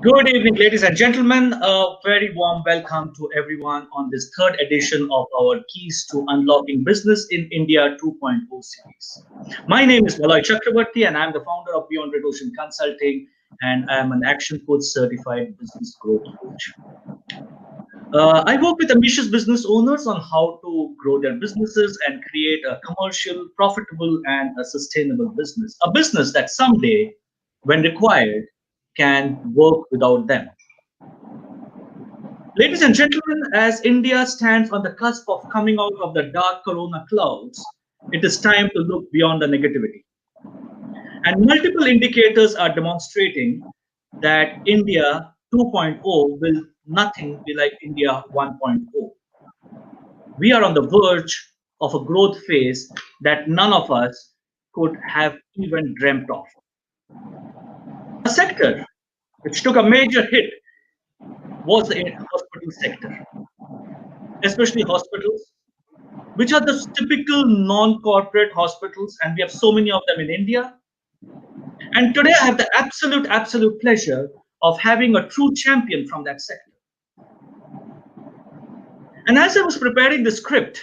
Good evening, ladies and gentlemen. A very warm welcome to everyone on this third edition of our Keys to Unlocking Business in India 2.0 series. My name is Malay Chakrabarti, and I'm the founder of Beyond Red Ocean Consulting, and I am an Action Coach certified business growth coach. I work with ambitious business owners on how to grow their businesses and create a commercial, profitable, and a sustainable business. A business that someday, when required, can work without them. Ladies and gentlemen, as India stands on the cusp of coming out of the dark corona clouds, it is time to look beyond the negativity. And multiple indicators are demonstrating that India 2.0 will nothing be like India 1.0. We are on the verge of a growth phase that none of us could have even dreamt of. A sector which took a major hit was the hospital sector, especially hospitals which are the typical non-corporate hospitals, and we have so many of them in India. And today I have the absolute pleasure of having a true champion from that sector. And as I was preparing the script,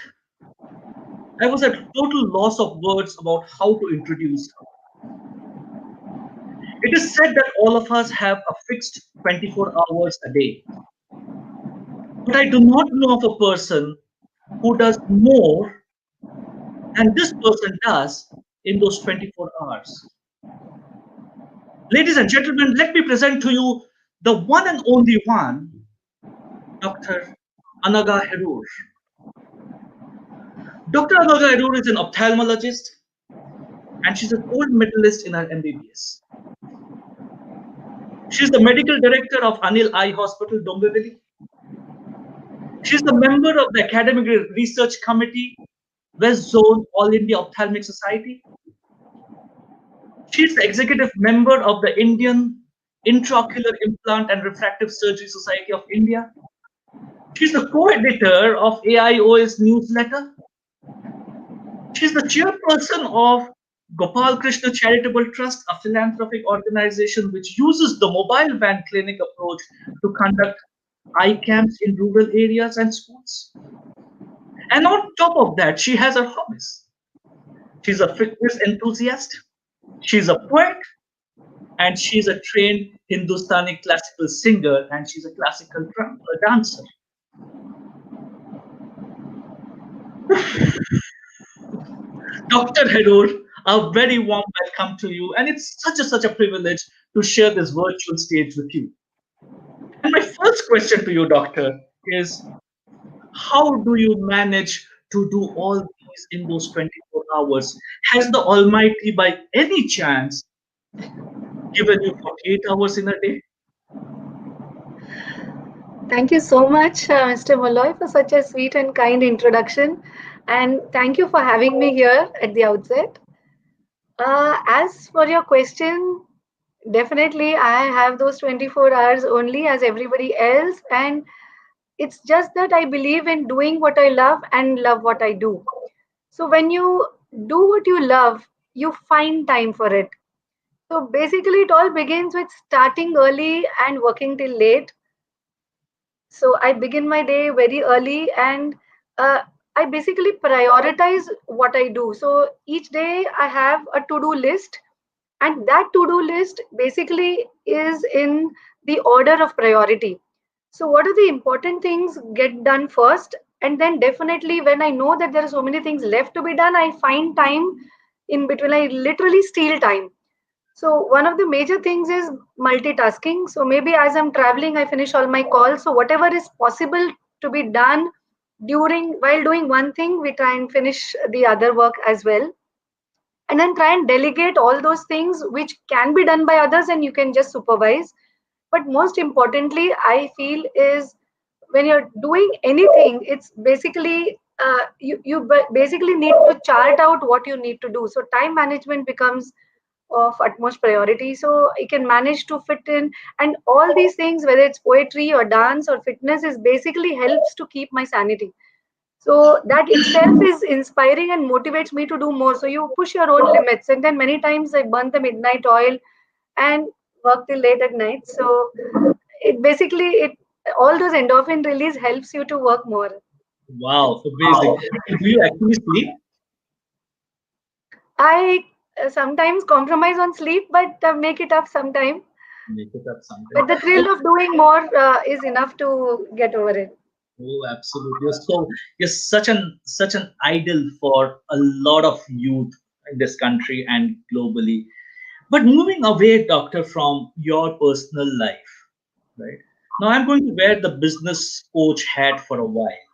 I was at total loss of words about how to introduce her. It is said that all of us have a fixed 24 hours a day. But I do not know of a person who does more than this person does in those 24 hours. Ladies and gentlemen, let me present to you the one and only one, Dr. Anagha Heroor. Dr. Anagha Heroor is an ophthalmologist and she's a gold medalist in her MBBS. She's the medical director of Anil Eye Hospital, Dombivli. She's the member of the Academic Research Committee, West Zone All India Ophthalmic Society. She's the executive member of the Indian Intraocular Implant and Refractive Surgery Society of India. She's the co-editor of AIOS newsletter. She's the chairperson of Gopal Krishna Charitable Trust, a philanthropic organization which uses the mobile van clinic approach to conduct eye camps in rural areas and schools. And on top of that, she has her hobbies. She's a fitness enthusiast, she's a poet, and she's a trained Hindustani classical singer, and she's a classical dancer. Dr. Heroor, a very warm welcome to you, and it's such a privilege to share this virtual stage with you. And my first question to you, Doctor, is how do you manage to do all these in those 24 hours? Has the Almighty, by any chance, given you 48 hours in a day? Thank you so much, Mr. Malloy, for such a sweet and kind introduction. And thank you for having me here at the outset. As for your question, definitely I have those 24 hours only as everybody else. And it's just that I believe in doing what I love and love what I do. So when you do what you love, you find time for it. So basically, it all begins with starting early and working till late. So I begin my day very early and uh, I basically prioritize what I do. So each day I have a to do list, and that to do list basically is in the order of priority. So, what are the important things get done first? And then, definitely, when I know that there are so many things left to be done, I find time in between. I literally steal time. So one of the major things is multitasking. So maybe as I'm traveling, I finish all my calls. So whatever is possible to be done during while doing one thing, we try and finish the other work as well. And then try and delegate all those things which can be done by others and you can just supervise. But most importantly, I feel is when you're doing anything, it's basically basically need to chart out what you need to do. So time management becomes of utmost priority, so I can manage to fit in. And all these things, whether it's poetry or dance or fitness, is basically helps to keep my sanity. So that itself is inspiring and motivates me to do more. So you push your own limits, and then many times I burn the midnight oil. And work till late at night. So it basically it all those endorphin release helps you to work more. Wow, amazing. And do you actually sleep? I sometimes compromise on sleep, but make it up sometime. Make it up sometime. But the thrill of doing more is enough to get over it. Oh, absolutely. You're such an idol for a lot of youth in this country and globally. But moving away, doctor, from your personal life, right? Now I'm going to wear the business coach hat for a while.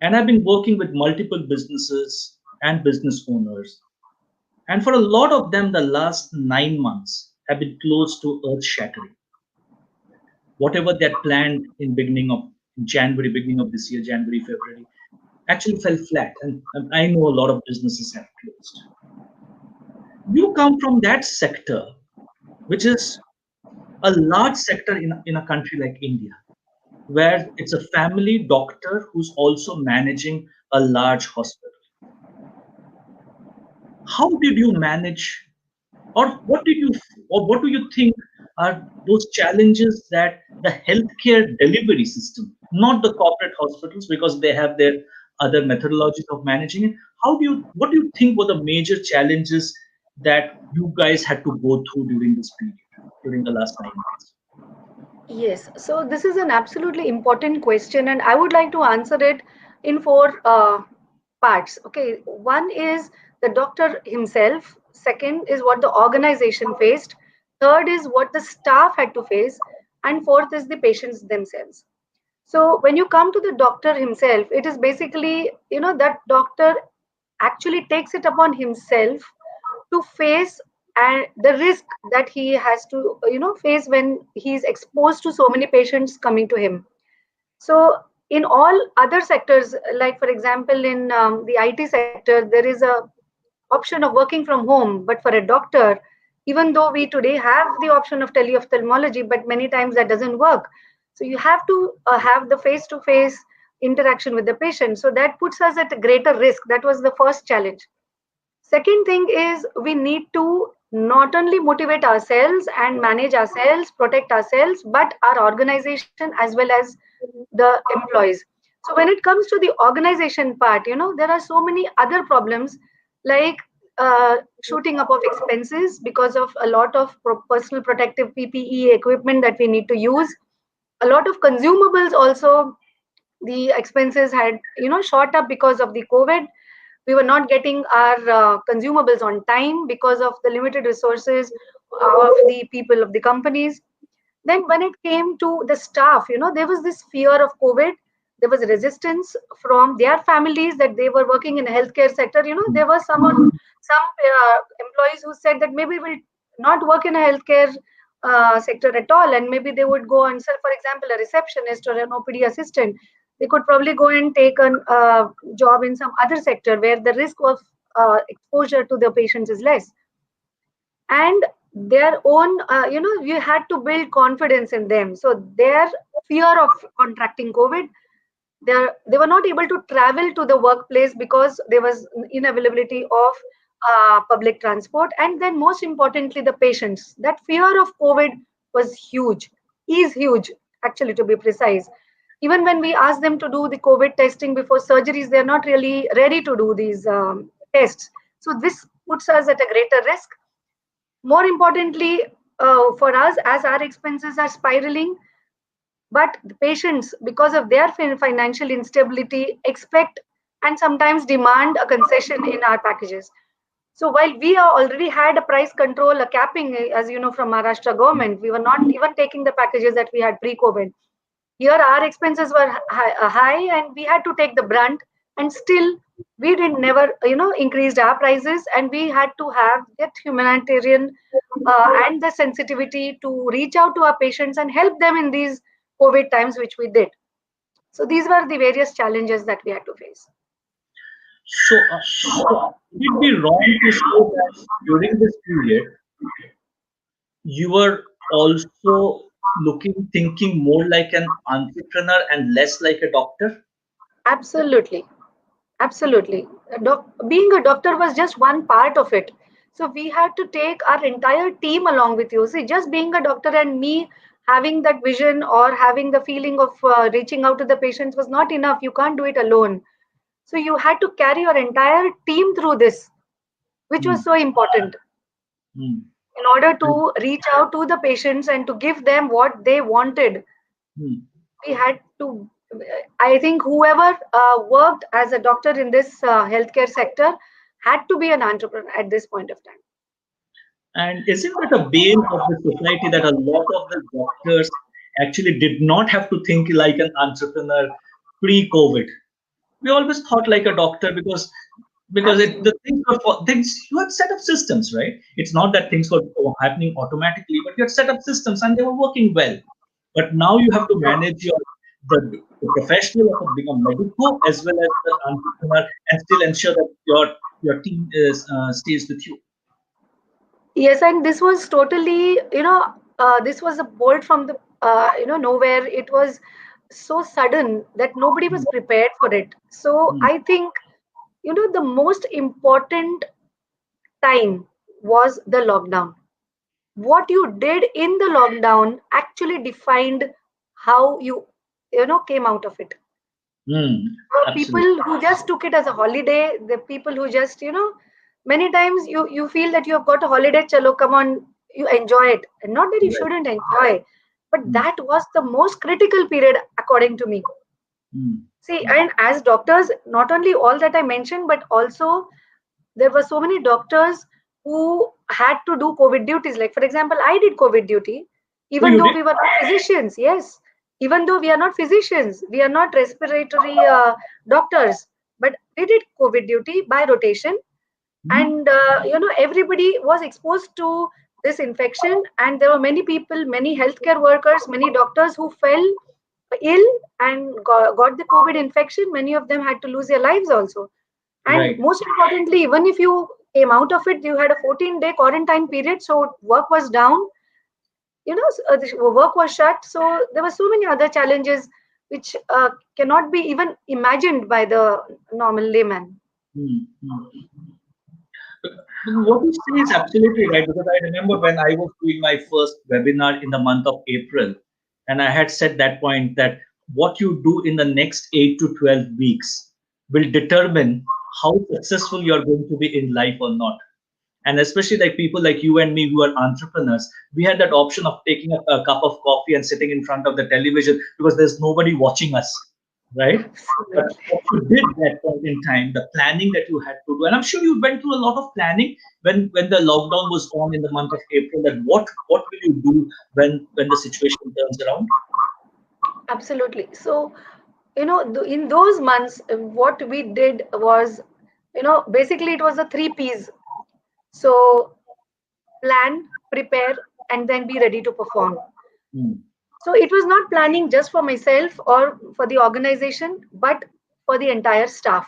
And I've been working with multiple businesses and business owners. And for a lot of them, the last 9 months have been close to earth shattering. Whatever they had planned in beginning of January, beginning of this year, January, February, actually fell flat. And I know a lot of businesses have closed. You come from that sector, which is a large sector in a country like India, where it's a family doctor who's also managing a large hospital. How did you manage, or what do you think are those challenges that the healthcare delivery system, not the corporate hospitals, because they have their other methodologies of managing it? What do you think were the major challenges that you guys had to go through during this period, during the last 9 months? Yes, so this is an absolutely important question, and I would like to answer it in four parts. Okay, one is the doctor himself, second is what the organization faced, third is what the staff had to face, and fourth is the patients themselves. So when you come to the doctor himself, it is basically, that doctor actually takes it upon himself to face and the risk that he has to face when he's exposed to so many patients coming to him. So in all other sectors, like for example in the IT sector, there is a option of working from home, but for a doctor, even though we today have the option of teleophthalmology, but many times that doesn't work. So you have to have the face to face interaction with the patient, so that puts us at a greater risk. That was the first challenge. Second thing is we need to not only motivate ourselves and manage ourselves, protect ourselves, but our organization as well as the employees. So when it comes to the organization part, there are so many other problems like shooting up of expenses because of a lot of personal protective PPE equipment that we need to use. A lot of consumables also, the expenses had shot up because of the COVID. We were not getting our consumables on time because of the limited resources of the people of the companies. Then when it came to the staff, there was this fear of COVID. There was resistance from their families that they were working in the healthcare sector. There was some employees who said that maybe we'll not work in a healthcare sector at all, and maybe they would go and sell, for example, a receptionist or an OPD assistant. They could probably go and take a job in some other sector where the risk of exposure to the patients is less. And their own, you had to build confidence in them. So their fear of contracting COVID, they were not able to travel to the workplace because there was inavailability of public transport. And then most importantly, the patients, that fear of COVID was huge, is huge actually, to be precise. Even when we ask them to do the COVID testing before surgeries, they're not really ready to do these tests. So this puts us at a greater risk. More importantly, for us, as our expenses are spiraling, but the patients, because of their financial instability, expect and sometimes demand a concession in our packages. So while we are already had a price control, a capping, as you know, from Maharashtra government, we were not even taking the packages that we had pre-COVID. Here, our expenses were high, and we had to take the brunt. And still, we did never, increased our prices, and we had to have that humanitarian and the sensitivity to reach out to our patients and help them in these COVID times, which we did. So these were the various challenges that we had to face. So would it be wrong to say that during this period you were also thinking more like an entrepreneur and less like a doctor? Absolutely. Absolutely. Being a doctor was just one part of it. So we had to take our entire team along with you. See, just being a doctor and me having that vision or having the feeling of reaching out to the patients was not enough. You can't do it alone. So you had to carry your entire team through this, which was mm, so important mm, in order mm, to reach out to the patients and to give them what they wanted. mm. We had to, I think whoever worked as a doctor in this healthcare sector had to be an entrepreneur at this point of time. And isn't that a bane of the society that a lot of the doctors actually did not have to think like an entrepreneur pre-COVID? We always thought like a doctor because the Absolutely. things were things you had set up systems, right? It's not that things were happening automatically, but you had set up systems and they were working well. But now you have to manage the professional of being a medico as well as the entrepreneur and still ensure that your team is stays with you. Yes, and this was totally, this was a bolt from the, nowhere. It was so sudden that nobody was Mm, prepared for it. So mm, I think, the most important time was the lockdown. What you did in the lockdown actually defined how you came out of it. mm, absolutely. People who just took it as a holiday, the people who just, many times you feel that you have got a holiday, chalo, come on, you enjoy it. And not that you Right. shouldn't enjoy, but Mm, that was the most critical period according to me. mm, See, mm, and as doctors, not only all that I mentioned, but also there were so many doctors who had to do COVID duties. Like, for example, I did COVID duty, oh, even you though did? we were not physicians. Yes, even though we are not physicians, we are not respiratory doctors, but we did COVID duty by rotation. Mm, And, everybody was exposed to this infection. And there were many people, many healthcare workers, many doctors who fell ill and got the COVID infection. Many of them had to lose their lives also. And right. most importantly, even if you came out of it, you had a 14-day quarantine period. So work was down, the work was shut. So there were so many other challenges which cannot be even imagined by the normal layman. Mm, mm. What you say is absolutely right because I remember when I was doing my first webinar in the month of April, and I had said that point that what you do in the next 8 to 12 weeks will determine how successful you're going to be in life or not. And especially like people like you and me who are entrepreneurs, we had that option of taking a cup of coffee and sitting in front of the television because there's nobody watching us, right? But Absolutely. what you did that point in time, the planning that you had to do, and I'm sure you went through a lot of planning when the lockdown was on in the month of April. That what will you do when the situation turns around? Absolutely. So, in those months, what we did was, basically it was the three P's. So, plan, prepare, and then be ready to perform. Hmm, So it was not planning just for myself or for the organization, but for the entire staff.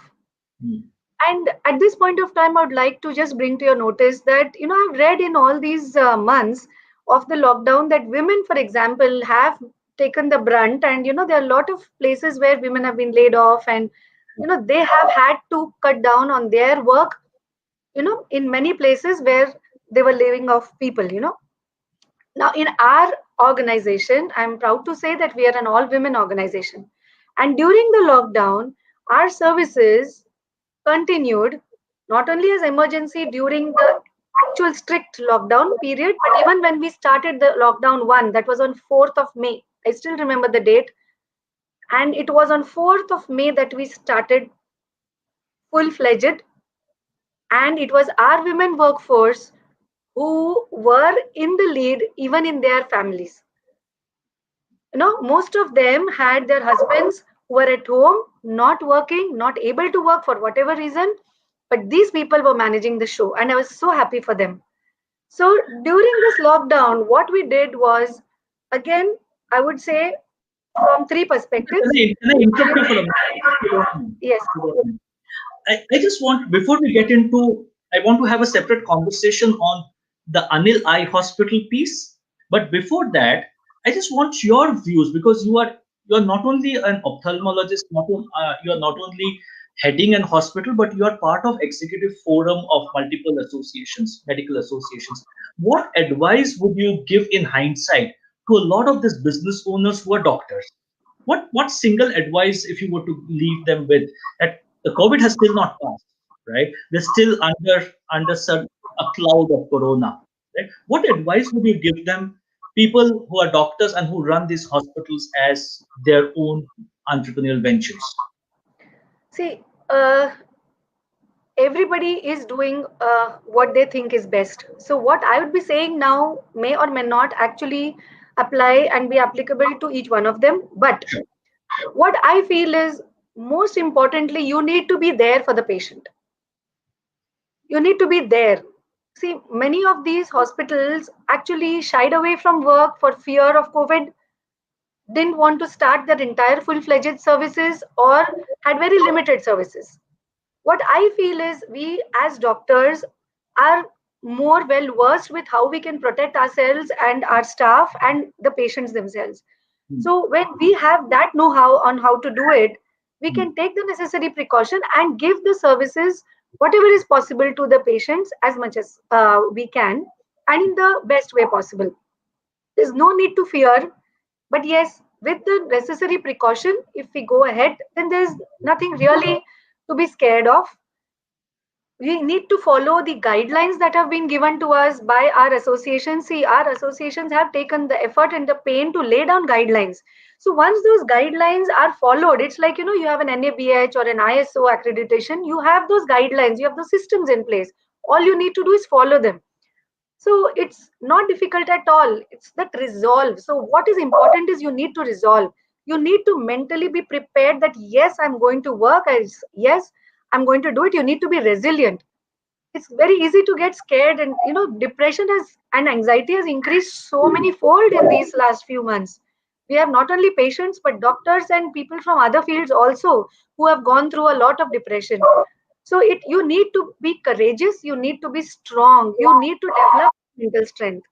hmm, And at this point of time, I would like to just bring to your notice that, I've read in all these months of the lockdown that women, for example, have taken the brunt. And, there are a lot of places where women have been laid off and, they have had to cut down on their work, in many places where they were laying off people. Now, in our organization, I'm proud to say that we are an all women organization. And during the lockdown, our services continued not only as emergency during the actual strict lockdown period, but even when we started the lockdown one, that was on 4th of May. I still remember the date. And it was on 4th of May that we started full fledged. And it was our women workforce who were in the lead, even in their families. Most of them had their husbands who were at home, not working, not able to work for whatever reason, but these people were managing the show, and I was so happy for them. So during this lockdown, what we did was, again, I would say from three perspectives. can I interrupt you for a minute? If you don't mind? Yes. If you don't mind. I just want, before we get into, I want to have a separate conversation on the Anil Eye Hospital piece. But before that, I just want your views because you're not only an ophthalmologist, you're not only heading an hospital, but you are part of executive forum of multiple associations, medical associations. What advice would you give in hindsight to a lot of these business owners who are doctors? What single advice, if you were to leave them with, that the COVID has still not passed, right? They're still a cloud of corona, right? What advice would you give them, people who are doctors and who run these hospitals as their own entrepreneurial ventures? See, everybody is doing what they think is best. So, what I would be saying now may or may not actually apply and be applicable to each one of them. But what I feel is most importantly, you need to be there for the patient. You need to be there. See, many of these hospitals actually shied away from work for fear of COVID, didn't want to start their entire full fledged services, or had very limited services. What I feel is we as doctors are more well versed with how we can protect ourselves and our staff and the patients themselves. Hmm. So when we have that know-how on how to do it, we Hmm. can take the necessary precaution and give the services whatever is possible to the patients as much as we can, and in the best way possible. There's no need to fear, but yes, with the necessary precaution, if we go ahead, then there's nothing really to be scared of. We need to follow the guidelines that have been given to us by our associations. See, our associations have taken the effort and the pain to lay down guidelines. So once those guidelines are followed, it's like, you have an NABH or an ISO accreditation, you have those guidelines, you have those systems in place. All you need to do is follow them. So it's not difficult at all. It's that resolve. So what is important is you need to resolve. You need to mentally be prepared that yes, I'm going to work. Yes, I'm going to do it. You need to be resilient. It's very easy to get scared, and depression has and anxiety has increased so many fold in these last few months. We have not only patients but doctors and people from other fields also who have gone through a lot of depression. So it you need to be courageous, you need to be strong, you need to develop mental strength.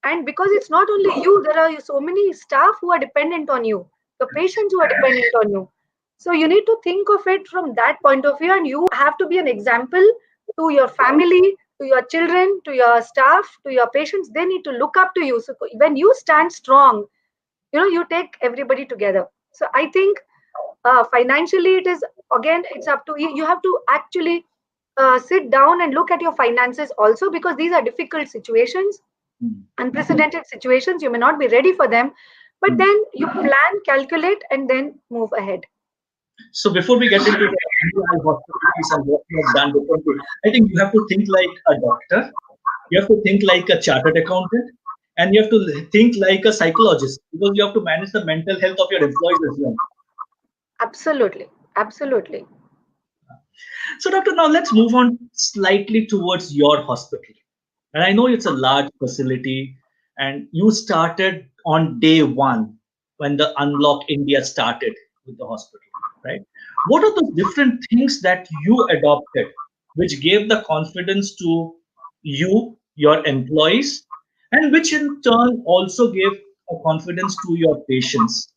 And because it's not only you, there are so many staff who are dependent on you, the patients who are dependent on you. So you need to think of it from that point of view, and you have to be an example to your family, to your children, to your staff, to your patients. They need to look up to you. So when you stand strong, you take everybody together. So I think financially it is, again, it's up to you. You have to actually sit down and look at your finances also, because these are difficult situations, Hmm. unprecedented situations. You may not be ready for them, but Hmm. then you plan, calculate, and then move ahead. So before we get into the individual hospitalities and what you have done differently, I think you have to think like a doctor, you have to think like a chartered accountant, and you have to think like a psychologist, because you have to manage the mental health of your employees as well. Absolutely, absolutely. So, doctor, now let's move on slightly towards your hospital. And I know it's a large facility, and you started on day one when the Unlock India started with the hospital, right? What are those different things that you adopted which gave the confidence to you, your employees, and which in turn also gave a confidence to your patients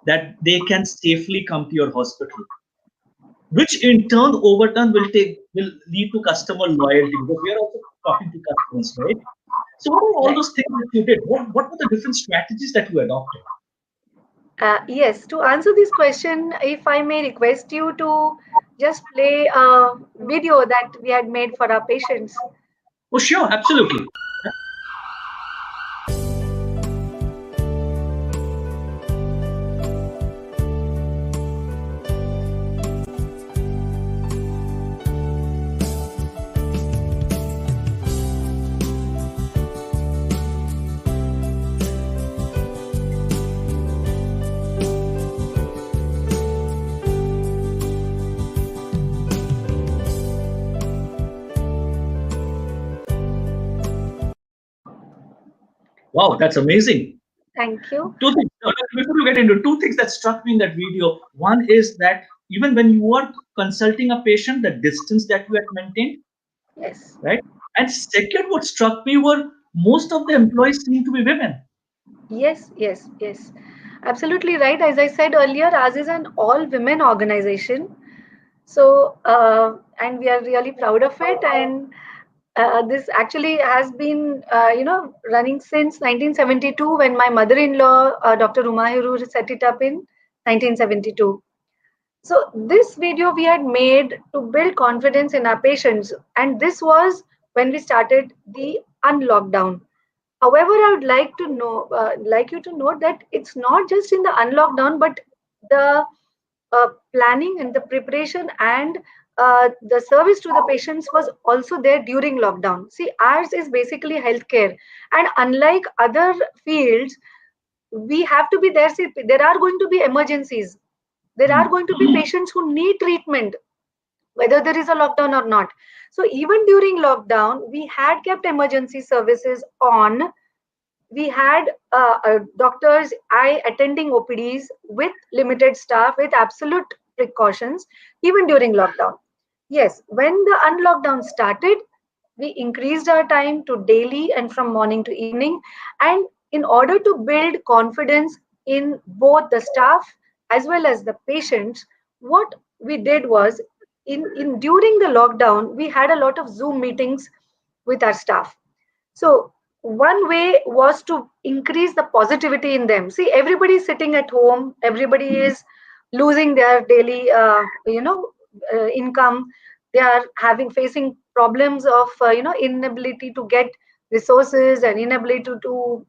that they can safely come to your hospital, which in turn over turn will lead to customer loyalty, because we are also talking to customers, right? So what are all Right. those things that you did? What were the different strategies that you adopted? Yes, to answer this question, if I may request you to just play a video that we had made for our patients. Oh, sure, absolutely. Wow, that's amazing. Thank you. Two things. Before you get into two things that struck me in that video. One is that even when you were consulting a patient, the distance that you had maintained, Yes. right? And second, what struck me were most of the employees seem to be women. Yes, yes. Absolutely right. As I said earlier, ours is an all women organization. So, and we are really proud of it. And this actually has been, running since 1972 when my mother-in-law, Dr. Anagha Heroor, set it up in 1972. So this video we had made to build confidence in our patients, and this was when we started the unlockdown. However, I would like you to note that it's not just in the unlockdown, but the planning and the preparation and the service to the patients was also there during lockdown. See, ours is basically healthcare, and unlike other fields, we have to be there. See, there are going to be emergencies. There are going to be patients who need treatment, whether there is a lockdown or not. So even during lockdown, we had kept emergency services on. We had doctors I attending OPDs with limited staff with absolute precautions even during lockdown. Yes, when the unlockdown started, we increased our time to daily and from morning to evening. And in order to build confidence in both the staff as well as the patients, what we did was in during the lockdown, we had a lot of Zoom meetings with our staff. So one way was to increase the positivity in them. See, everybody is sitting at home. Everybody is losing their daily, income. They are having facing problems of, inability to get resources and inability to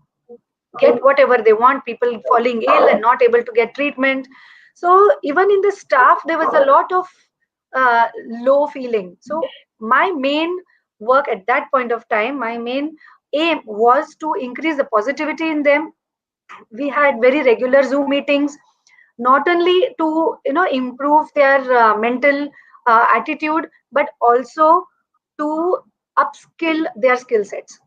get whatever they want. People falling ill and not able to get treatment. So even in the staff, there was a lot of low feeling. So my main work at that point of time, my main aim was to increase the positivity in them. We had very regular Zoom meetings, not only to improve their mental attitude, but also to upskill their skill sets.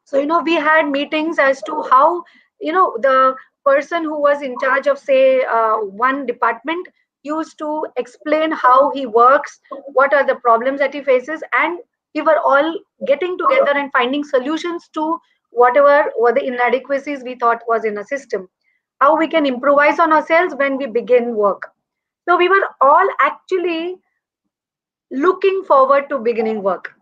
So we had meetings as to how the person who was in charge of, say, one department used to explain how he works, what are the problems that he faces, and we were all getting together and finding solutions to whatever were the inadequacies we thought was in a system, how we can improvise on ourselves when we begin work. So we were all actually looking forward to beginning work.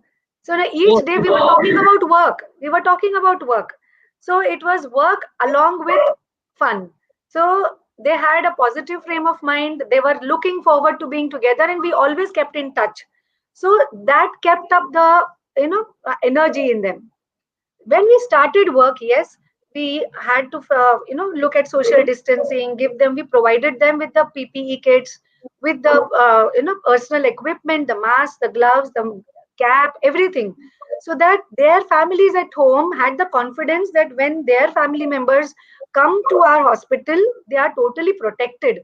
So now each Oh, day we were talking about work. We were talking about work. So it was work along with fun. So they had a positive frame of mind. They were looking forward to being together, and we always kept in touch. So that kept up the energy in them. When we started work, yes, we had to look at social distancing, give them, we provided them with the PPE kits, with the personal equipment, the mask, the gloves, the cap, everything, so that their families at home had the confidence that when their family members come to our hospital, they are totally protected.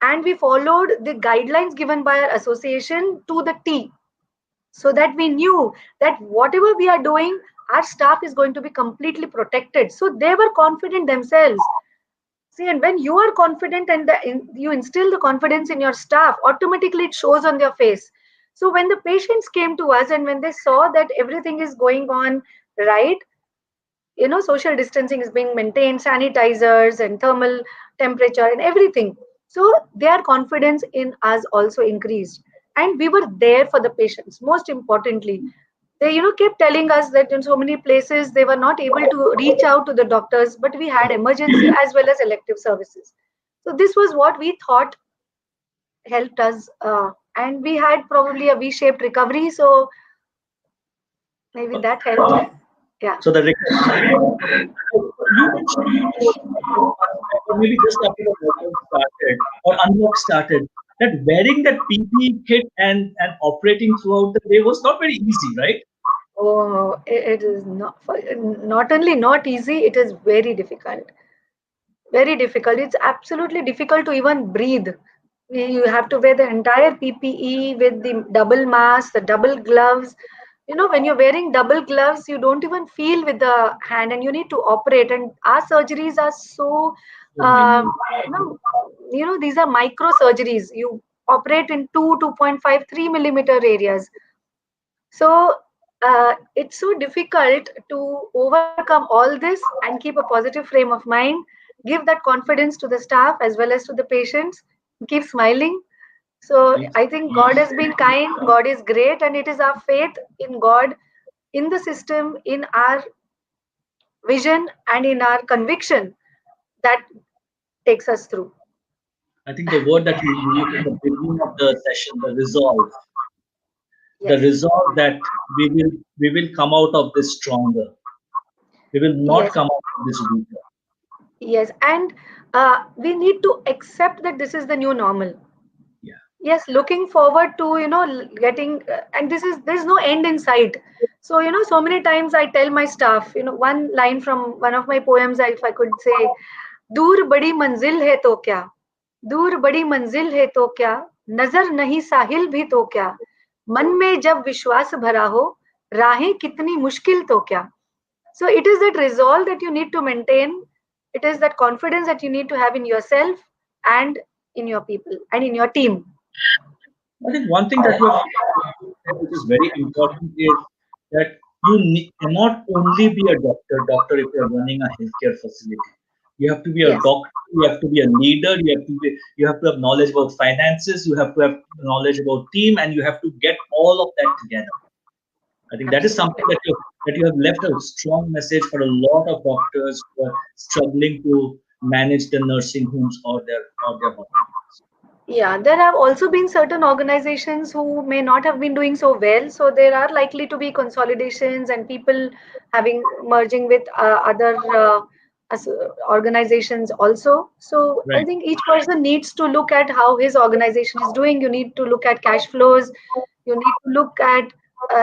And we followed the guidelines given by our association to the T, so that we knew that whatever we are doing, our staff is going to be completely protected. So they were confident themselves. See, and when you are confident and you instill the confidence in your staff, automatically it shows on their face. So when the patients came to us and when they saw that everything is going on right, social distancing is being maintained, sanitizers and thermal temperature and everything, so their confidence in us also increased. And we were there for the patients. Most importantly, they kept telling us that in so many places they were not able to reach out to the doctors, but we had emergency as well as elective services. So this was what we thought helped us, and we had probably a V-shaped recovery, so maybe that helped. Yeah. so the you mentioned before, or maybe just after the lockdown started or unlock started, that wearing that PPE kit and operating throughout the day was not very easy, right? Oh, it is not only not easy, it is very difficult. Very difficult. It's absolutely difficult to even breathe. You have to wear the entire PPE with the double mask, the double gloves. When you're wearing double gloves, you don't even feel with the hand, and you need to operate. And our surgeries are so, So minute. these are micro surgeries. You operate in 2.5, 3 millimeter areas. So it's so difficult to overcome all this and keep a positive frame of mind, give that confidence to the staff as well as to the patients, keep smiling. So Please. I think God has been kind, God is great, and it is our faith in God, in the system, in our vision, and in our conviction that takes us through. I think the word that you used at the beginning of the session, the Yes, resolve that we will come out of this stronger. We will not yes, come out of this weaker. yes. And we need to accept that this is the new normal. Yeah. Yes, looking forward to getting and there's no end in sight. So so many times I tell my staff, one line from one of my poems, if I could say, दूर बड़ी मंजिल है तो क्या, दूर बड़ी मंजिल है तो क्या, नजर नहीं साहिल भी तो क्या, मन में जब विश्वास भरा हो, राहें कितनी मुश्किल तो क्या. So it is that resolve that you need to maintain. It is that confidence that you need to have in yourself and in your people and in your team. I think one thing that you have said, which is very important, is that cannot only be a doctor if you're running a healthcare facility. You have to be a Yes, doctor, you have to be a leader, you have to have knowledge about finances, you have to have knowledge about team, and you have to get all of that together. I think that is absolutely. something that you have left a strong message for a lot of doctors who are struggling to manage the nursing homes or their hospitals. Yeah, there have also been certain organizations who may not have been doing so well. So there are likely to be consolidations and people having merging with other organizations also. So I Right. think each person needs to look at how his organization is doing. You need to look at cash flows. You need to look at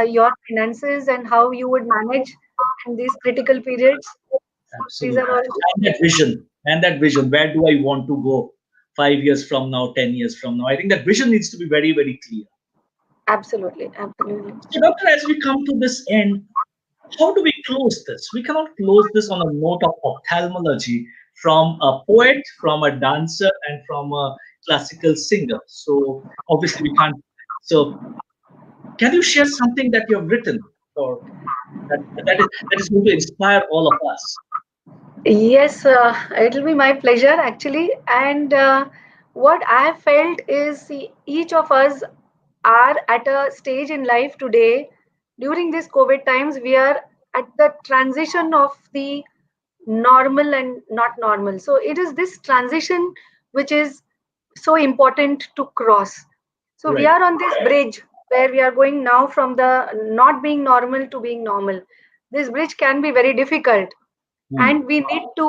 your finances and how you would manage in these critical periods. So these are Absolutely. all And that vision, where do I want to go 5 years from now, 10 years from now? I think that vision needs to be very, very clear. absolutely, absolutely. So, Doctor, as we come to this end, how do we close this? We cannot close this on a note of ophthalmology from a poet, from a dancer, and from a classical singer. So, obviously, we can't. So, can you share something that you have written or that is going to inspire all of us? Yes, it'll be my pleasure actually. And what I have felt is, see, each of us are at a stage in life today. During this COVID times, we are at the transition of the normal and not normal. So it is this transition which is so important to cross. So we Right. are on this bridge where we are going now from the not being normal to being normal. This bridge can be very difficult, Hmm. and we need to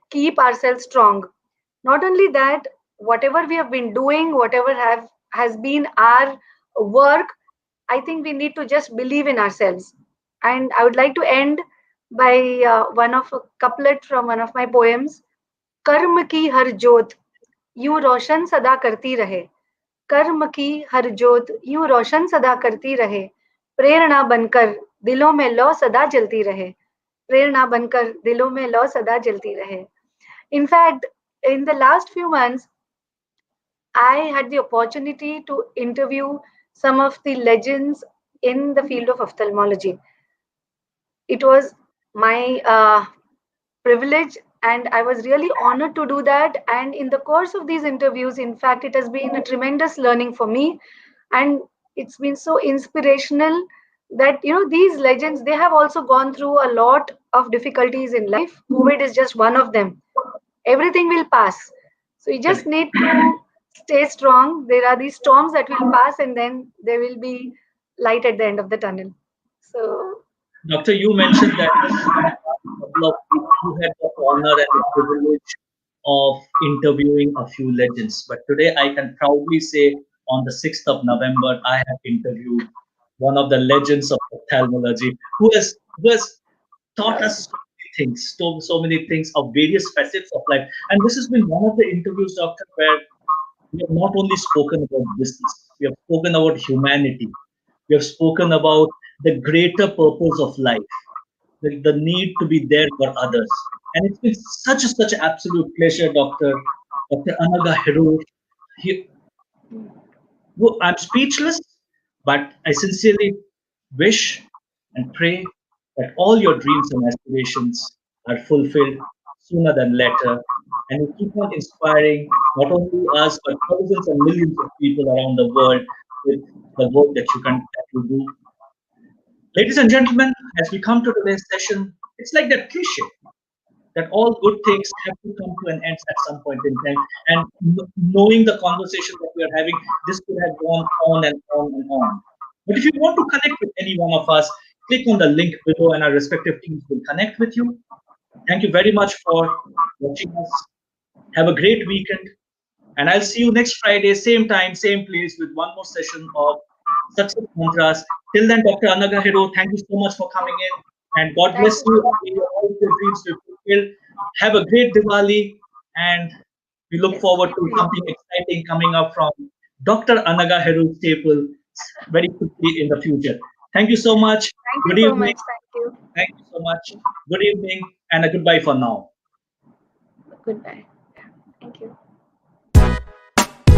keep ourselves strong. Not only that, whatever we have been doing, whatever have has been our work, I think we need to just believe in ourselves. And I would like to end by one of a couplet from one of my poems. कर्म की हर जोत यूं रोशन सदा करती रहे, कर्म की हर जोत यूं रोशन सदा करती रहे, प्रेरणा बनकर दिलों में लौ सदा जलती रहे, प्रेरणा बनकर दिलों में लौ सदा जलती रहे. In fact, in the last few months, I had the opportunity to interview some of the legends in the field of ophthalmology. It was my privilege, and I was really honored to do that. And in the course of these interviews, in fact, it has been a tremendous learning for me, and it's been so inspirational that these legends, they have also gone through a lot of difficulties in life. COVID is just one of them. Everything will pass, so you just Correct. need to stay strong. There are these storms that will pass, and then there will be light at the end of the tunnel. So Doctor, you mentioned that in the past couple of weeks you had the honor and the privilege of interviewing a few legends. But today I can proudly say on the 6th of November, I have interviewed one of the legends of ophthalmology who has taught us so many things, so many things of various facets of life. And this has been one of the interviews, Doctor, where we have not only spoken about business, we have spoken about humanity, we have spoken about the greater purpose of life, the need to be there for others. And it's been such an absolute pleasure, Dr. Anagha Heroor. He, I'm speechless, but I sincerely wish and pray that all your dreams and aspirations are fulfilled sooner than later, and you keep on inspiring not only us, but thousands and millions of people around the world with the work that you do. Ladies and gentlemen, as we come to today's session, it's like that cliche that all good things have to come to an end at some point in time. And knowing the conversation that we are having, this could have gone on and on and on. But if you want to connect with any one of us, click on the link below and our respective teams will connect with you. Thank you very much for watching us. Have a great weekend. And I'll see you next Friday, same time, same place, with one more session of Success Mantras. Till then, Dr. Anagha Heroor, thank you so much for coming in. And God Thank bless you you. so And may all your dreams be fulfilled. Have a great Diwali. And we look much. forward to something exciting coming up from Dr. Anagha Heroor Staple very quickly in the future. Thank you so much. Thank you Good so evening. much. Thank you. Thank you so much. Good evening and a goodbye for now. Goodbye. Thank you.